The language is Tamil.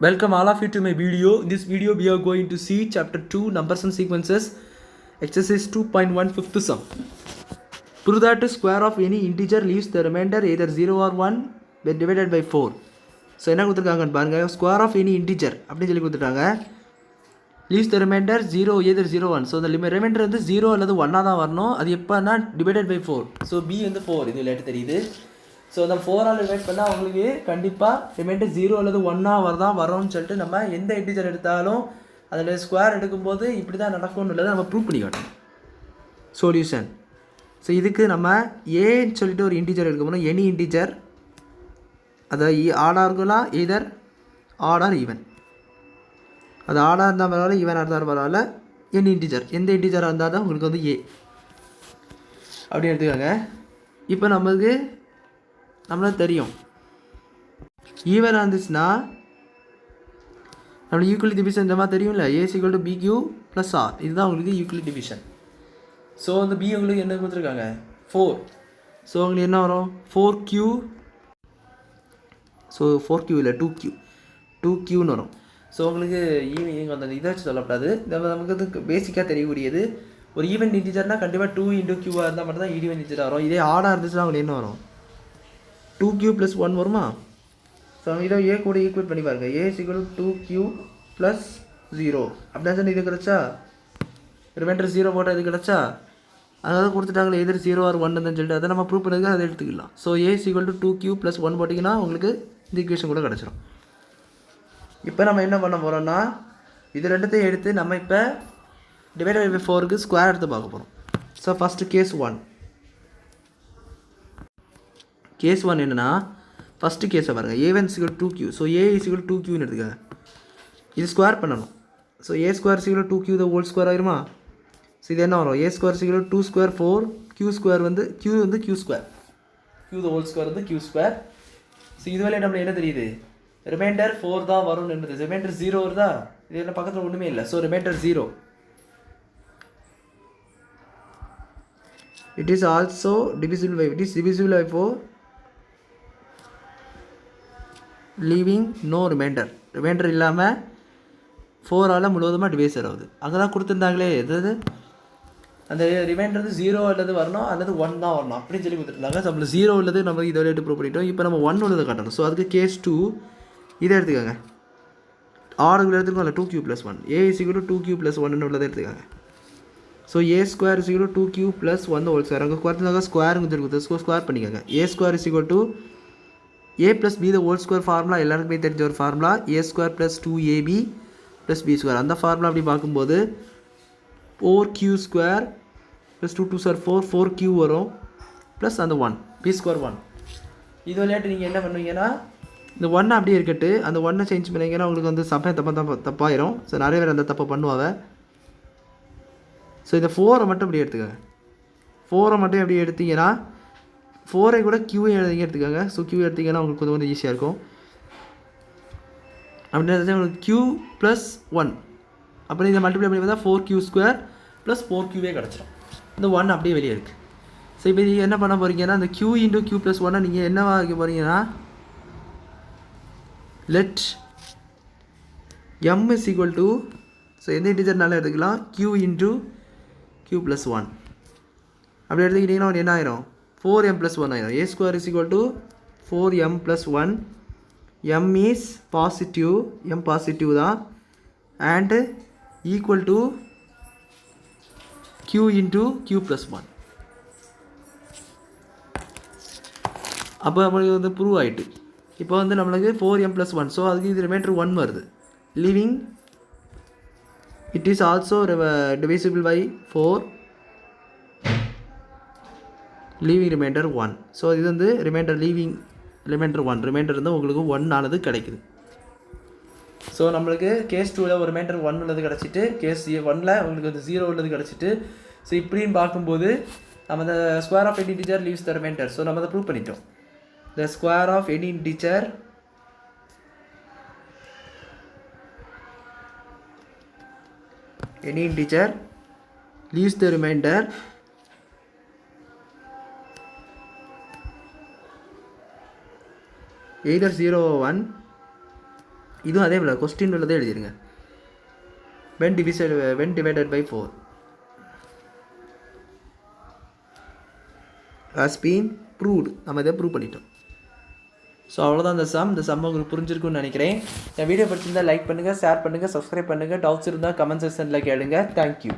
Welcome all of you to my video. In this video we are going to see chapter 2 numbers and sequences exercise 2.1 fifth sum. Prove that the square of any integer leaves the remainder either 0 or 1 when divided by 4. So என்ன கொடுத்துருக்காங்கன்னு பாருங்க, square of any integer அப்படின்னு சொல்லி கொடுத்துட்டாங்க. leaves the remainder 0 either 0 1. So அந்த remainder வந்து 0 அல்லது 1 தான் வரணும். அது எப்போனா divided by 4. ஸோ b வந்து 4 இது லேட்டு தெரியுது. ஸோ அந்த 4ஆல் டிவைட் பண்ணால் அவங்களுக்கு கண்டிப்பாக ரிமைண்டர் 0 அல்லது 1 வரும்னு சொல்லிட்டு நம்ம எந்த இன்டிஜர் எடுத்தாலும் அதில் ஸ்கொயர் எடுக்கும்போது இப்படி தான் நடக்கும்னு உள்ளதை நம்ம ப்ரூவ் பண்ணி காட்டணும். சொல்யூஷன். ஸோ இதுக்கு நம்ம ஏன்னு சொல்லிட்டு ஒரு இன்டிஜர் எடுக்க போகிறோம். எனி இன்டிஜர் அதை ஆடாக இருக்கலாம், எதர் ஆட் ஆர் ஈவன். அது ஆடாக இருந்தால் பரவாயில்ல, ஈவனாக இருந்தாலும் பரவாயில்ல. எனி இன்டிஜர் எந்த இன்டிஜராக இருந்தால் தான் உங்களுக்கு வந்து ஏ அப்படி எடுத்துக்காங்க. இப்போ நம்மளுக்கு தெரியும் ஈவனாக இருந்துச்சுன்னா நம்மளுக்கு யூக்ளிட் டிவிஷன் இந்த மாதிரி தெரியும்ல, A's equal to B Q plus R. இதுதான் உங்களுக்கு யூக்ளிட் டிவிஷன். ஸோ அந்த பி உங்களுக்கு என்ன கொடுத்துருக்காங்க 4. ஸோ உங்களுக்கு என்ன வரும் 4Q. ஸோ 4Q இல்லை 2Qன்னு வரும். ஸோ உங்களுக்கு ஈவினிங் அந்த இதை வச்சு சொல்லக்கூடாது. நமக்கு வந்து பேசிக்காக தெரியக்கூடியது ஒரு ஈவன் இன்டிஜர்னால் கண்டிப்பாக 2 × Q இருந்தால் மட்டும் தான் ஈவன் இன்டிஜர் வரும். இதே ஆடாக இருந்துச்சுன்னா உங்களுக்கு என்ன வரும் 2Q + 1 வருமா? ஸோ இதை ஏ கூட ஈக்குவேட் பண்ணி பாருங்கள். ஏ = 2Q + 0 அப்படின்னா இது கிடச்சா ரிமைண்டர் 0 போட்டால் இது கிடச்சா அதாவது கொடுத்துட்டாங்களே எதிர் 0 or 1 சொல்லிட்டு அதை நம்ம ப்ரூவ் பண்ணதுக்கு அதை எடுத்துக்கலாம். ஸோ ஏ = 2Q + 1 போட்டிங்கன்னா உங்களுக்கு இந்த ஈக்குவேஷன் கூட கிடச்சிரும். இப்போ நம்ம என்ன பண்ண போகிறோம்னா இது ரெண்டுத்தையும் எடுத்து நம்ம இப்போ டிவைடட் பை 4க்கு ஸ்கொயர் எடுத்து பார்க்க போகிறோம். So first case 1. கேஸ் 1 என்னென்னா ஃபஸ்ட்டு கேஸை பாருங்கள். A1 = 2Q. ஸோ A = 2Qன்னு எடுத்துக்காங்க. இது ஸ்கொயர் பண்ணணும். So A² = 2Q the whole square ஆயிருமா? ஸோ இது என்ன வரும் A² = 2² 4 Q² வந்து Q². Q the whole square வந்து Q². ஸோ இதுவரை நம்மளுக்கு என்ன தெரியுது ரிமைண்டர் 4 தான் வரும்னு இருந்தது. ரிமைண்டர் 0 வருதா? இது என்ன பக்கத்தில் ஒன்றுமே இல்லை. So remainder 0. It is also divisible by 4 leaving no remainder இல்லாமல் 4ஆல் முழுவதுமாக டிவைசர் ஆகுது. அங்கே தான் கொடுத்துருந்தாங்களே எது அந்த ரிமைண்டர் வந்து 0 அல்லது வரணும் அல்லது 1 தான் வரணும் அப்படின்னு சொல்லி கொடுத்துருந்தாங்க. நம்ம 0 உள்ளது நம்ம இதை எடுத்து ப்ரூவ் பண்ணிட்டோம். இப்போ நம்ம 1 உள்ளதை காட்டணும். ஸோ அதுக்கு கேஸ் 2 இதை எடுத்துக்காங்க. ஆறுக்குள்ள எடுத்துக்கோங்க 2Q + 1. A = 2Q + 1 உள்ளதை எடுத்துக்காங்க. So A² = 2Q + 1 whole square. அங்கே குறைச்சிருந்தாங்க ஸ்கொயருங்க சொல்லி கொடுத்து ஸ்கொயர் பண்ணிக்கோங்க. A² = A + B the whole square formula எல்லாருக்குமே தெரிஞ்ச ஒரு ஃபார்முலா. A² + 2AB + B². அந்த ஃபார்முலா அப்படி பார்க்கும்போது 4Q² + 2 2 4 4Q வரும் ப்ளஸ் அந்த 1 B² 1. இது விளையாட்டு நீங்கள் என்ன பண்ணுவீங்கன்னா இந்த 1 அப்படியே இருக்கட்டு அந்த 1 சேஞ்ச் பண்ணிங்கன்னா உங்களுக்கு வந்து சமயம் தப்பாயிரும். ஸோ நிறைய பேர் அந்த தப்பை பண்ணுவாங்க. ஸோ இந்த 4 மட்டும் இப்படி எடுத்துக்கோங்க. 4 மட்டும் எப்படி எடுத்தீங்கன்னா 4 கூட Q எடுத்துக்காங்க. ஸோ Q எடுத்திங்கன்னா உங்களுக்கு கொஞ்சம் வந்து ஈஸியாக இருக்கும். அப்படின்னா உங்களுக்கு Q + 1 அப்படி இதை மல்டிப்ளை பண்ணி பார்த்தா 4Q² + 4Qவே கிடச்சிடும். இந்த 1 அப்படியே வெளியே இருக்குது. ஸோ இப்போ நீங்கள் என்ன பண்ண போகிறீங்கன்னா இந்த Q × Q + 1 நீங்கள் என்னவா வைக்க போகிறீங்கன்னா லெட் M = ஸோ எந்த இன்டிஜர்னாலும் எடுத்துக்கலாம் Q × Q + 1 அப்படி எடுத்துக்கிட்டிங்கன்னா என்ன ஆயிரும் 4M + 1 ஆயிரும். A² = 4M + 1. M is positive, M positive தான் and equal to Q × Q + 1. அப்போ நம்மளுக்கு வந்து ப்ரூவ் ஆகிட்டு. இப்போ வந்து நம்மளுக்கு 4M + 1. ஸோ அதுக்கு இது ரிமைண்டர் 1 வருது. Leaving it is also divisible by 4 leaving remainder 1. So இது வந்து ரிமைண்டர் 1 ரிமைண்டர் வந்து உங்களுக்கு 1 ஆனது கிடைக்குது. ஸோ நம்மளுக்கு கேஸ் 2ல் ஒரு ரிமைண்டர் 1 உள்ளது கிடச்சிட்டு கேஸ் 1ல் உங்களுக்கு வந்து 0 உள்ளது கிடச்சிட்டு. ஸோ இப்படின்னு பார்க்கும்போது நம்ம இந்த square of any integer leaves the remainder. So நம்ம அதை ப்ரூவ் பண்ணிட்டோம். The square of any integer leaves the remainder either 0 or 1 இதுவும் அதே போல் கொஸ்டின் உள்ளதே எழுதிருங்க. when divided by 4 has been proved. நம்ம இதை ப்ரூவ் பண்ணிட்டோம். ஸோ அவ்வளோதான் இந்த சம் உங்களுக்கு புரிஞ்சிருக்குன்னு நினைக்கிறேன். என் வீடியோ பிடிச்சிருந்தால் லைக் பண்ணுங்கள், ஷேர் பண்ணுங்கள், சப்ஸ்கிரைப் பண்ணுங்கள். டவுட்ஸ் இருந்தால் கமெண்ட் செக்ஷனில் கேளுங்க. தேங்க்யூ.